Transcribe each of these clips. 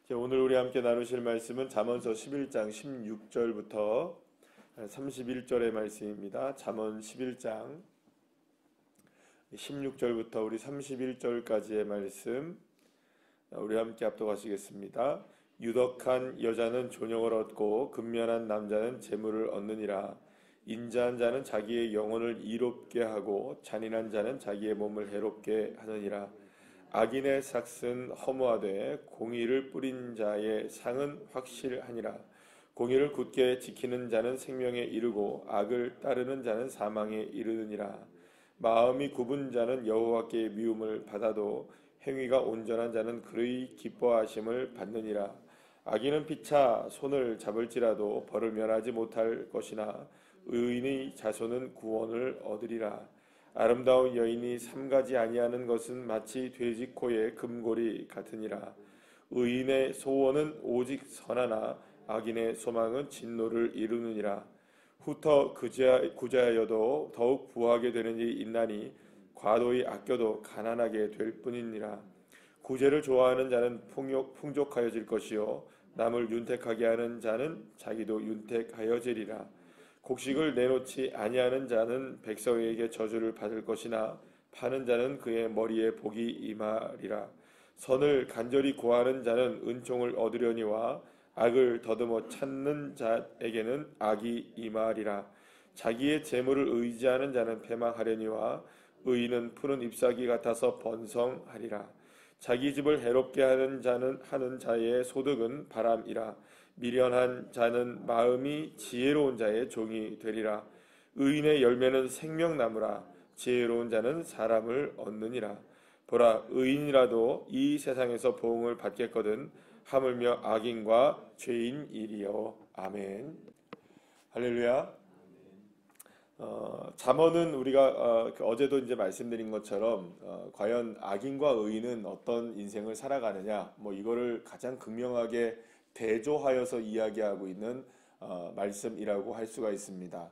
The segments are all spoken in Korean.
오늘 우리 함께 나누실 말씀은 잠언서 11장 16절부터 31절의 말씀입니다. 잠언 11장 16절부터 우리 31절까지의 말씀 우리 함께 합독하시겠습니다. 유덕한 여자는 존영을 얻고 근면한 남자는 재물을 얻느니라. 인자한 자는 자기의 영혼을 이롭게 하고 잔인한 자는 자기의 몸을 해롭게 하느니라. 악인의 삭은 허무하되 공의를 뿌린 자의 상은 확실하니라. 공의를 굳게 지키는 자는 생명에 이르고 악을 따르는 자는 사망에 이르느니라. 마음이 굽은 자는 여호와께 미움을 받아도 행위가 온전한 자는 그의 기뻐하심을 받느니라. 악인은 피차 손을 잡을지라도 벌을 면하지 못할 것이나 의인의 자손은 구원을 얻으리라. 아름다운 여인이 삼가지 아니하는 것은 마치 돼지 코의 금고리 같으니라. 의인의 소원은 오직 선하나 악인의 소망은 진노를 이루느니라. 후터 구제하여도 더욱 부하게 되는 일이 있나니 과도히 아껴도 가난하게 될 뿐이니라. 구제를 좋아하는 자는 풍족하여질 것이요 남을 윤택하게 하는 자는 자기도 윤택하여지리라. 곡식을 내놓지 아니하는 자는 백성에게 저주를 받을 것이나 파는 자는 그의 머리에 복이 임하리라. 선을 간절히 구하는 자는 은총을 얻으려니와 악을 더듬어 찾는 자에게는 악이 임하리라. 자기의 재물을 의지하는 자는 패망하려니와 의인은 푸른 잎사귀 같아서 번성하리라. 자기 집을 해롭게 하는 자의 소득은 바람이라. 미련한 자는 마음이 지혜로운 자의 종이 되리라. 의인의 열매는 생명나무라. 지혜로운 자는 사람을 얻느니라. 보라, 의인이라도 이 세상에서 보응을 받겠거든 하물며 악인과 죄인이리요. 아멘. 할렐루야. 잠언은 우리가 어제도 이제 말씀드린 것처럼 과연 악인과 의인은 어떤 인생을 살아가느냐, 이거를 가장 극명하게 대조하여서 이야기하고 있는 말씀이라고 할 수가 있습니다.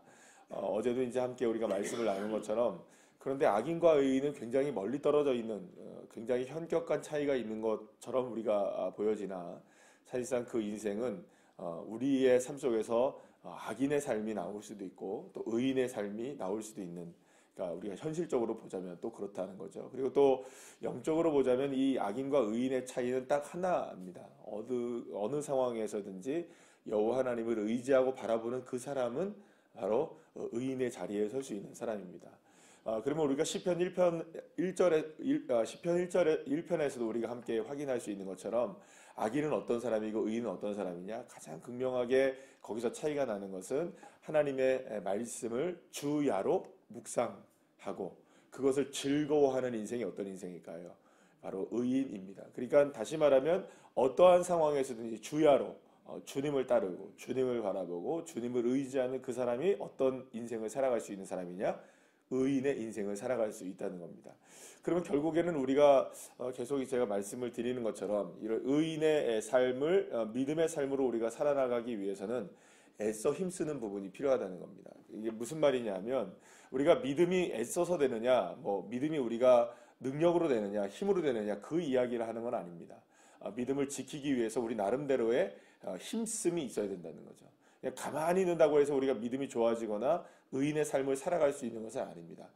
어제도 이제 함께 우리가 말씀을 나눈 것처럼, 그런데 악인과 의인은 굉장히 멀리 떨어져 있는, 굉장히 현격한 차이가 있는 것처럼 우리가 보여지나 사실상 그 인생은 우리의 삶 속에서 악인의 삶이 나올 수도 있고 또 의인의 삶이 나올 수도 있는, 그러니까 우리가 현실적으로 보자면 또 그렇다는 거죠. 그리고 또 영적으로 보자면 이 악인과 의인의 차이는 딱 하나입니다. 어느 상황에서든지 여호와 하나님을 의지하고 바라보는 그 사람은 바로 의인의 자리에 설 수 있는 사람입니다. 그러면 우리가 시편 1편에서도 우리가 함께 확인할 수 있는 것처럼 악인은 어떤 사람이고 의인은 어떤 사람이냐, 가장 극명하게 거기서 차이가 나는 것은 하나님의 말씀을 주야로 묵상하고 그것을 즐거워하는 인생이 어떤 인생일까요? 바로 의인입니다. 그러니까 다시 말하면 어떠한 상황에서든지 주야로 주님을 따르고 주님을 바라보고 주님을 의지하는 그 사람이 어떤 인생을 살아갈 수 있는 사람이냐? 의인의 인생을 살아갈 수 있다는 겁니다. 그러면 결국에는 우리가 계속 제가 말씀을 드리는 것처럼 이런 의인의 삶을 믿음의 삶으로 우리가 살아나가기 위해서는 애써 힘쓰는 부분이 필요하다는 겁니다. 이게 무슨 말이냐면, 우리가 믿음이 애써서 되느냐, 믿음이 우리가 능력으로 되느냐, 힘으로 되느냐, 그 이야기를 하는 건 아닙니다. 믿음을 지키기 위해서 우리 나름대로의 힘씀이 있어야 된다는 거죠. 그냥 가만히 있는다고 해서 우리가 믿음이 좋아지거나 의인의 삶을 살아갈 수 있는 것은 아닙니다.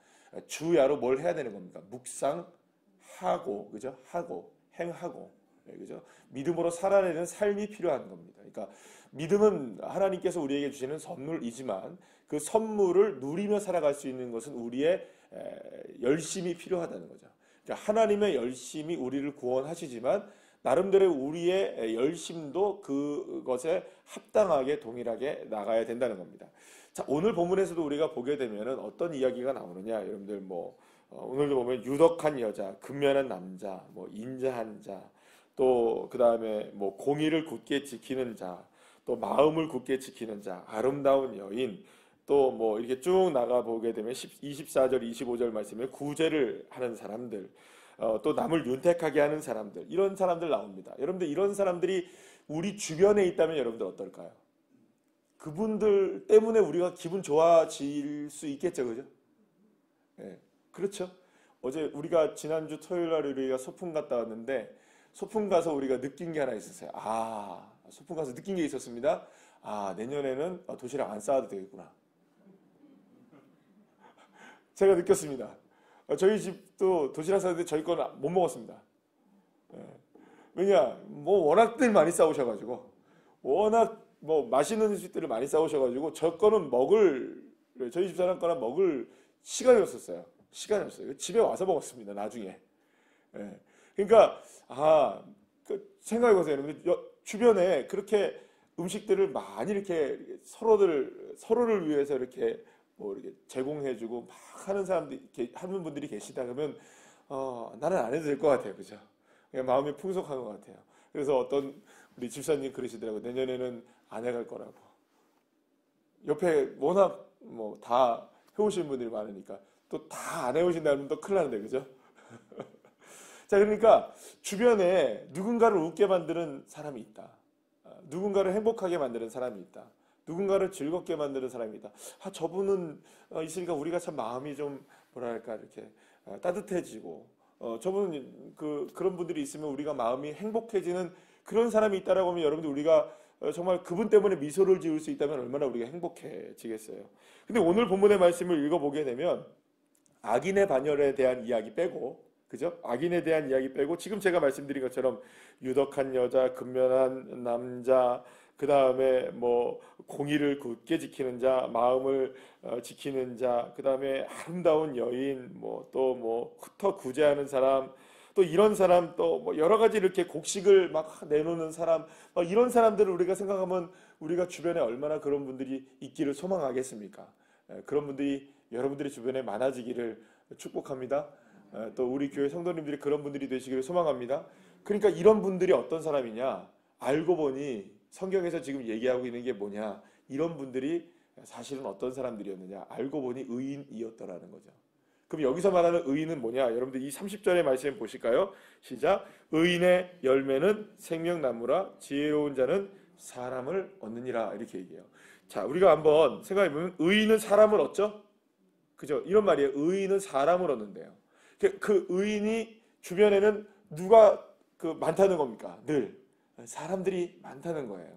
주야로 뭘 해야 되는 겁니까? 묵상하고, 그죠? 하고, 행하고, 그죠? 믿음으로 살아내는 삶이 필요한 겁니다. 그러니까 믿음은 하나님께서 우리에게 주시는 선물이지만 그 선물을 누리며 살아갈 수 있는 것은 우리의 열심이 필요하다는 거죠. 그러니까 하나님의 열심이 우리를 구원하시지만 나름대로 우리의 열심도 그것에 합당하게 동일하게 나가야 된다는 겁니다. 자, 오늘 본문에서도 우리가 보게 되면은 어떤 이야기가 나오느냐, 여러분들 오늘도 보면 유덕한 여자, 근면한 남자, 인자한 자, 또 그 다음에 공의를 굳게 지키는 자, 또 마음을 굳게 지키는 자, 아름다운 여인, 또 이렇게 쭉 나가 보게 되면 24절, 25절 말씀에 구제를 하는 사람들, 또 남을 윤택하게 하는 사람들, 이런 사람들 나옵니다. 여러분들 이런 사람들이 우리 주변에 있다면 여러분들 어떨까요? 그분들 때문에 우리가 기분 좋아질 수 있겠죠, 그죠? 네, 그렇죠. 어제 우리가 지난주 토요일 날 우리가 소풍 갔다 왔는데 소풍 가서 우리가 느낀 게 하나 있었어요. 소풍 가서 느낀 게 있었습니다. 내년에는 도시락 안 싸도 되겠구나. 제가 느꼈습니다. 저희 집도 도시락 싸는데 저희 거는 못 먹었습니다. 왜냐, 워낙들 많이 싸우셔가지고, 워낙 맛있는 음식들을 많이 싸우셔가지고, 저희 집사람 거나 먹을 시간이 없었어요. 집에 와서 먹었습니다, 나중에. 그러니까, 생각해보세요. 여러분, 주변에 그렇게 음식들을 많이 이렇게 서로를 위해서 이렇게 이렇게 제공해주고 막 하는 분들이 계시다 그러면, 나는 안 해도 될 것 같아요. 그죠? 그냥 마음이 풍족한 것 같아요. 그래서 어떤 우리 집사님 그러시더라고요. 내년에는 안 해갈 거라고. 옆에 워낙 다 해오신 분들이 많으니까 또 다 안 해오신다면 또 큰일 나는데, 그죠? 자, 그러니까 주변에 누군가를 웃게 만드는 사람이 있다. 누군가를 행복하게 만드는 사람이 있다. 누군가를 즐겁게 만드는 사람이 있다. 저분은 있으니까 우리가 참 마음이 좀 뭐랄까 이렇게 따뜻해지고, 저분은 그런 분들이 있으면 우리가 마음이 행복해지는 그런 사람이 있다라고 하면 여러분들 우리가 정말 그분 때문에 미소를 지을 수 있다면 얼마나 우리가 행복해지겠어요. 근데 오늘 본문의 말씀을 읽어보게 되면 악인의 반열에 대한 이야기 빼고, 그죠? 악인에 대한 이야기 빼고 지금 제가 말씀드린 것처럼 유덕한 여자, 근면한 남자, 그 다음에 공의를 굳게 지키는 자, 마음을 지키는 자, 그 다음에 아름다운 여인, 또 흩어 구제하는 사람, 또 이런 사람, 또 여러 가지 이렇게 곡식을 막 내놓는 사람, 이런 사람들을 우리가 생각하면 우리가 주변에 얼마나 그런 분들이 있기를 소망하겠습니까? 그런 분들이 여러분들의 주변에 많아지기를 축복합니다. 또 우리 교회 성도님들이 그런 분들이 되시기를 소망합니다. 그러니까 이런 분들이 어떤 사람이냐? 알고 보니 성경에서 지금 얘기하고 있는 게 뭐냐? 이런 분들이 사실은 어떤 사람들이었느냐? 알고 보니 의인이었더라는 거죠. 그럼 여기서 말하는 의인은 뭐냐? 여러분들 이 30절의 말씀 보실까요? 시작. 의인의 열매는 생명나무라 지혜로운 자는 사람을 얻느니라. 이렇게 얘기해요. 자, 우리가 한번 생각해보면 의인은 사람을 얻죠? 그죠? 이런 말이에요. 의인은 사람을 얻는데요. 그 의인이 주변에는 누가 많다는 겁니까? 늘 사람들이 많다는 거예요.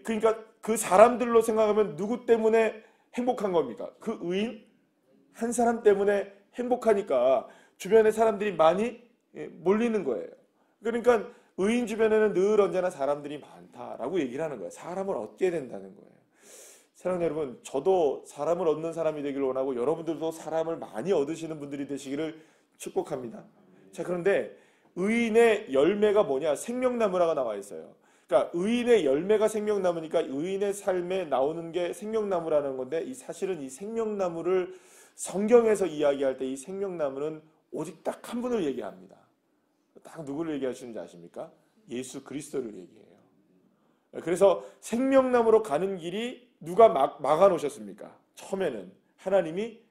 그러니까 그 사람들로 생각하면 누구 때문에 행복한 겁니까? 그 의인 한 사람 때문에 행복하니까 주변에 사람들이 많이 몰리는 거예요. 그러니까 의인 주변에는 늘 언제나 사람들이 많다라고 얘기를 하는 거예요. 사람을 얻게 된다는 거예요. 사랑하는 여러분, 저도 사람을 얻는 사람이 되기를 원하고 여러분들도 사람을 많이 얻으시는 분들이 되시기를 축복합니다. 자, 그런데 의인의 열매가 뭐냐? 생명나무라고 나와 있어요. 그러니까 의인의 열매가 생명나무니까 의인의 삶에 나오는 게 생명나무라는 건데, 사실은 이 생명나무를 성경에서 이야기할 때 이 생명나무는 오직 딱 한 분을 얘기합니다. 딱 누구를 얘기하시는지 아십니까? 예수 그리스도를 얘기해요. 그래서 생명나무로 가는 길이 누가 막아놓으셨습니까? 처음에는 하나님이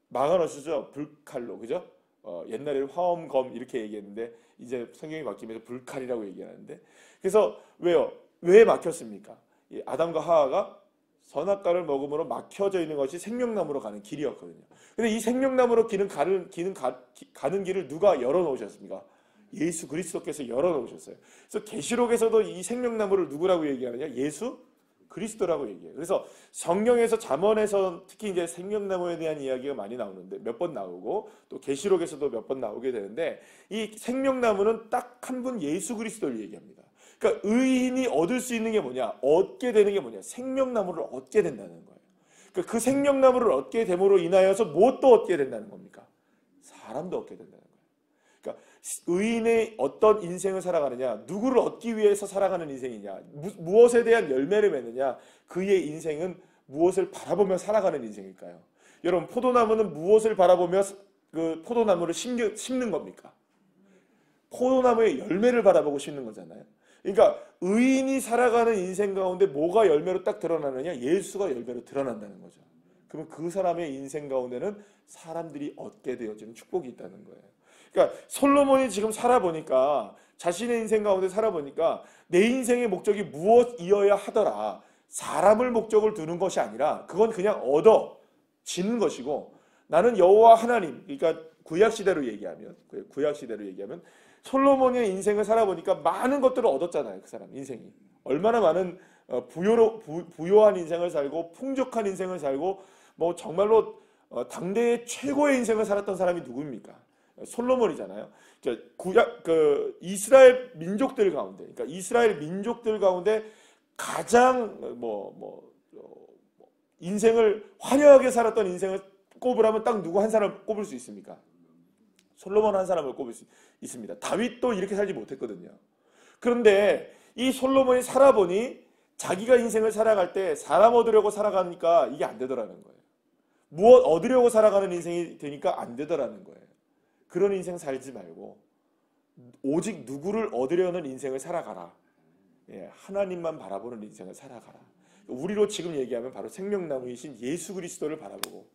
막아놓으셨죠. 불칼로, 그죠? 옛날에는 화엄검 이렇게 얘기했는데 이제 성경이 바뀌면서 불칼이라고 얘기하는데, 그래서 왜요? 왜 막혔습니까? 아담과 하와가 선악과를 먹음으로 막혀져 있는 것이 생명나무로 가는 길이었거든요. 근데 이 생명나무로 가는 길을 누가 열어놓으셨습니까? 예수 그리스도께서 열어놓으셨어요. 그래서 계시록에서도 이 생명나무를 누구라고 얘기하느냐? 예수 그리스도라고 얘기해요. 그래서 성경에서 잠언에서 특히 이제 생명나무에 대한 이야기가 많이 나오는데 몇 번 나오고 또 계시록에서도 몇 번 나오게 되는데, 이 생명나무는 딱 한 분 예수 그리스도를 얘기합니다. 그러니까 의인이 얻을 수 있는 게 뭐냐? 얻게 되는 게 뭐냐? 생명나무를 얻게 된다는 거예요. 그러니까 그 생명나무를 얻게 됨으로 인하여서 무엇도 얻게 된다는 겁니까? 사람도 얻게 된다는 거예요. 그러니까 의인의 어떤 인생을 살아가느냐, 누구를 얻기 위해서 살아가는 인생이냐, 무엇에 대한 열매를 맺느냐, 그의 인생은 무엇을 바라보며 살아가는 인생일까요? 여러분, 포도나무는 무엇을 바라보며 그 포도나무를 심는 겁니까? 포도나무의 열매를 바라보고 심는 거잖아요. 그러니까 의인이 살아가는 인생 가운데 뭐가 열매로 딱 드러나느냐? 예수가 열매로 드러난다는 거죠. 그러면 그 사람의 인생 가운데는 사람들이 얻게 되어지는 축복이 있다는 거예요. 그러니까 솔로몬이 지금 살아보니까, 자신의 인생 가운데 살아보니까 내 인생의 목적이 무엇이어야 하더라, 사람을 목적을 두는 것이 아니라 그건 그냥 얻어지는 것이고, 나는 여호와 하나님, 그러니까 구약시대로 얘기하면 솔로몬의 인생을 살아보니까 많은 것들을 얻었잖아요. 그 사람 인생이 얼마나 많은 부요한 인생을 살고 풍족한 인생을 살고 뭐 정말로 당대의 최고의 인생을 살았던 사람이 누구입니까? 솔로몬이잖아요. 구약 이스라엘 민족들 가운데, 그러니까 이스라엘 민족들 가운데 가장 인생을 화려하게 살았던 인생을 꼽으라면 딱 누구 한 사람을 꼽을 수 있습니까? 솔로몬 한 사람을 꼽을 수 있습니다. 다윗도 이렇게 살지 못했거든요. 그런데 이 솔로몬이 살아보니 자기가 인생을 살아갈 때 사람 얻으려고 살아가니까 이게 안 되더라는 거예요. 무엇 얻으려고 살아가는 인생이 되니까 안 되더라는 거예요. 그런 인생 살지 말고 오직 누구를 얻으려는 인생을 살아가라. 예, 하나님만 바라보는 인생을 살아가라. 우리로 지금 얘기하면 바로 생명나무이신 예수 그리스도를 바라보고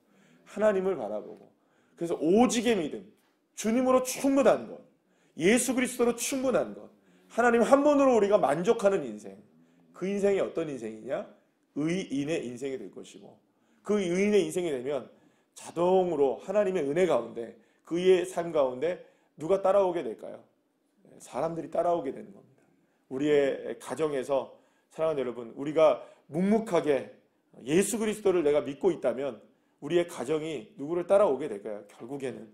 하나님을 바라보고 그래서 오직의 믿음, 주님으로 충분한 것, 예수 그리스도로 충분한 것, 하나님 한 분으로 우리가 만족하는 인생, 그 인생이 어떤 인생이냐? 의인의 인생이 될 것이고 그 의인의 인생이 되면 자동으로 하나님의 은혜 가운데 그의 삶 가운데 누가 따라오게 될까요? 사람들이 따라오게 되는 겁니다. 우리의 가정에서 사랑하는 여러분, 우리가 묵묵하게 예수 그리스도를 내가 믿고 있다면 우리의 가정이 누구를 따라오게 될까요? 결국에는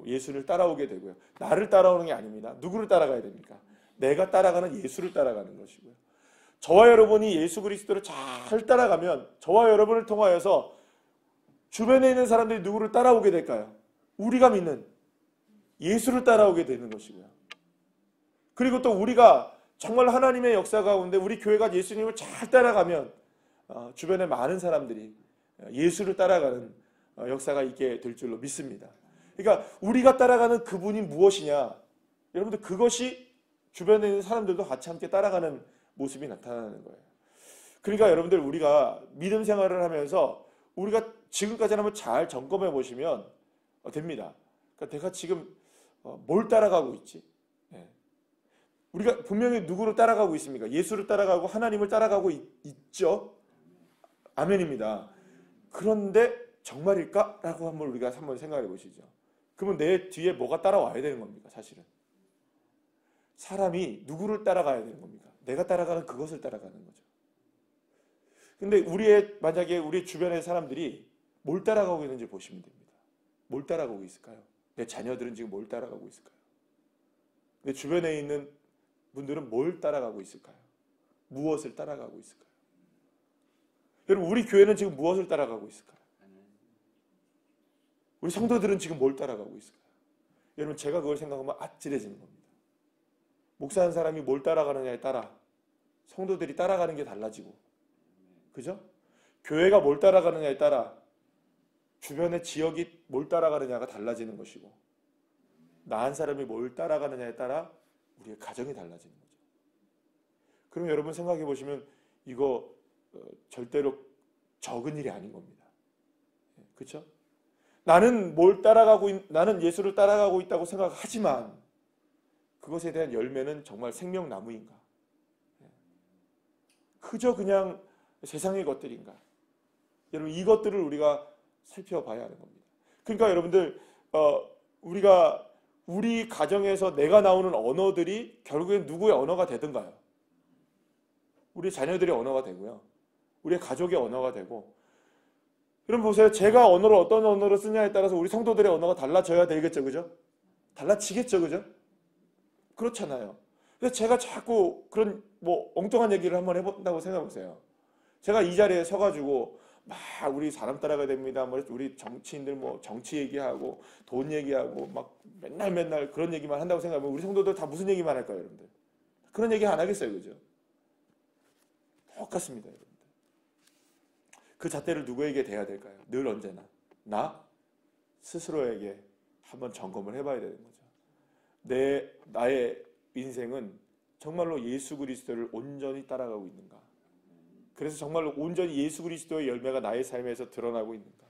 예수를 따라오게 되고요. 나를 따라오는 게 아닙니다. 누구를 따라가야 됩니까? 내가 따라가는 예수를 따라가는 것이고요. 저와 여러분이 예수 그리스도를 잘 따라가면 저와 여러분을 통하여서 주변에 있는 사람들이 누구를 따라오게 될까요? 우리가 믿는 예수를 따라오게 되는 것이고요. 그리고 또 우리가 정말 하나님의 역사 가운데 우리 교회가 예수님을 잘 따라가면 주변에 많은 사람들이 예수를 따라가는 역사가 있게 될 줄로 믿습니다. 그러니까 우리가 따라가는 그분이 무엇이냐? 여러분들 그것이 주변에 있는 사람들도 같이 함께 따라가는 모습이 나타나는 거예요. 그러니까 여러분들 우리가 믿음 생활을 하면서 우리가 지금까지 한번 잘 점검해 보시면 됩니다. 그러니까 내가 지금 뭘 따라가고 있지? 우리가 분명히 누구를 따라가고 있습니까? 예수를 따라가고 하나님을 따라가고 있죠? 아멘입니다. 그런데 정말일까? 라고 한번 우리가 한번 생각해 보시죠. 그러면 내 뒤에 뭐가 따라와야 되는 겁니까? 사실은. 사람이 누구를 따라가야 되는 겁니까? 내가 따라가는 그것을 따라가는 거죠. 근데 만약에 우리 주변의 사람들이 뭘 따라가고 있는지 보시면 됩니다. 뭘 따라가고 있을까요? 내 자녀들은 지금 뭘 따라가고 있을까요? 내 주변에 있는 분들은 뭘 따라가고 있을까요? 무엇을 따라가고 있을까요? 여러분, 우리 교회는 지금 무엇을 따라가고 있을까요? 우리 성도들은 지금 뭘 따라가고 있을까요? 여러분, 제가 그걸 생각하면 아찔해지는 겁니다. 목사 한 사람이 뭘 따라가느냐에 따라 성도들이 따라가는 게 달라지고, 그죠? 교회가 뭘 따라가느냐에 따라 주변의 지역이 뭘 따라가느냐가 달라지는 것이고, 나 한 사람이 뭘 따라가느냐에 따라 우리의 가정이 달라지는 거죠. 그럼 여러분 생각해 보시면 이거 절대로 적은 일이 아닌 겁니다. 그렇죠? 나는 나는 예수를 따라가고 있다고 생각하지만 그것에 대한 열매는 정말 생명나무인가? 그저 그냥 세상의 것들인가? 여러분 이것들을 우리가 살펴봐야 하는 겁니다. 그러니까 여러분들 우리 가정에서 내가 나오는 언어들이 결국엔 누구의 언어가 되든가요? 우리 자녀들의 언어가 되고요. 우리의 가족의 언어가 되고. 여러분 보세요. 제가 어떤 언어를 쓰냐에 따라서 우리 성도들의 언어가 달라져야 되겠죠. 그죠? 달라지겠죠. 그죠? 그렇잖아요. 그래서 제가 자꾸 그런 엉뚱한 얘기를 한번 해본다고 생각해보세요. 제가 이 자리에 서가지고 막 우리 사람 따라가야 됩니다. 우리 정치인들 정치 얘기하고 돈 얘기하고 막 맨날 그런 얘기만 한다고 생각하면 우리 성도들 다 무슨 얘기만 할까요, 여러분들? 그런 얘기 안 하겠어요, 그죠? 똑같습니다, 여러분들. 그 잣대를 누구에게 대야 될까요? 늘 언제나 나 스스로에게 한번 점검을 해봐야 되는 거죠. 나의 인생은 정말로 예수 그리스도를 온전히 따라가고 있는가? 그래서 정말로 온전히 예수 그리스도의 열매가 나의 삶에서 드러나고 있는가?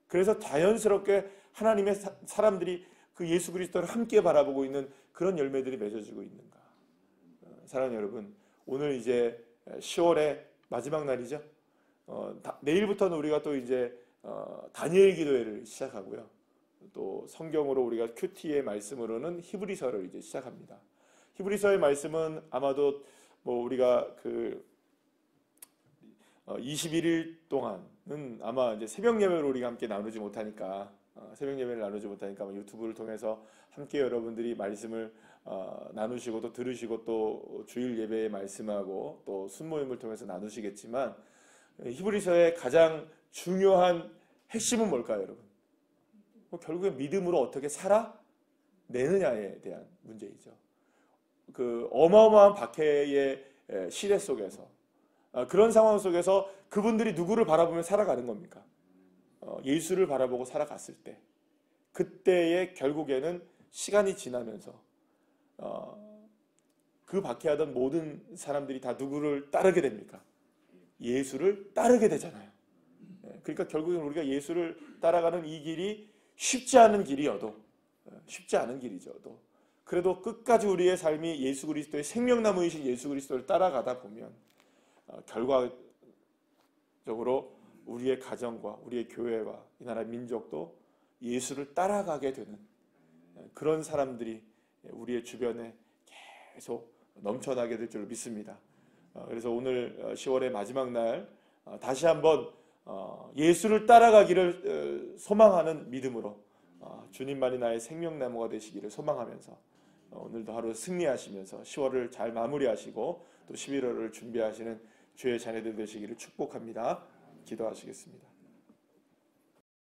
그래서 자연스럽게 하나님의 사람들이 그 예수 그리스도를 함께 바라보고 있는 그런 열매들이 맺어지고 있는가? 사랑하는 여러분, 오늘 이제 10월의 마지막 날이죠. 내일부터는 우리가 또 이제 다니엘 기도회를 시작하고요. 또 성경으로 우리가 큐티의 말씀으로는 히브리서를 이제 시작합니다. 히브리서의 말씀은 아마도 뭐 우리가 그 21일 동안은 아마 이제 새벽 예배를 우리가 함께 나누지 못하니까 새벽 예배를 나누지 못하니까 유튜브를 통해서 함께 여러분들이 말씀을 나누시고 또 들으시고 또 주일 예배에 말씀하고 또 순모임을 통해서 나누시겠지만 히브리서의 가장 중요한 핵심은 뭘까요, 여러분? 결국에 믿음으로 어떻게 살아내느냐에 대한 문제이죠. 그 어마어마한 박해의 시대 속에서 그런 상황 속에서 그분들이 누구를 바라보며 살아가는 겁니까? 예수를 바라보고 살아갔을 때 그때의 결국에는 시간이 지나면서 그 박해하던 모든 사람들이 다 누구를 따르게 됩니까? 예수를 따르게 되잖아요. 그러니까 결국엔 우리가 예수를 따라가는 이 길이 쉽지 않은 길이어도 그래도 끝까지 우리의 삶이 예수 그리스도의 생명나무이신 예수 그리스도를 따라가다 보면 결과적으로 우리의 가정과 우리의 교회와 이 나라 민족도 예수를 따라가게 되는 그런 사람들이 우리의 주변에 계속 넘쳐나게 될 줄 믿습니다. 그래서 오늘 10월의 마지막 날 다시 한번 예수를 따라가기를 소망하는 믿음으로 주님만이 나의 생명나무가 되시기를 소망하면서 오늘도 하루 승리하시면서 10월을 잘 마무리하시고 또 11월을 준비하시는 주의 자녀들 되시기를 축복합니다. 기도하시겠습니다.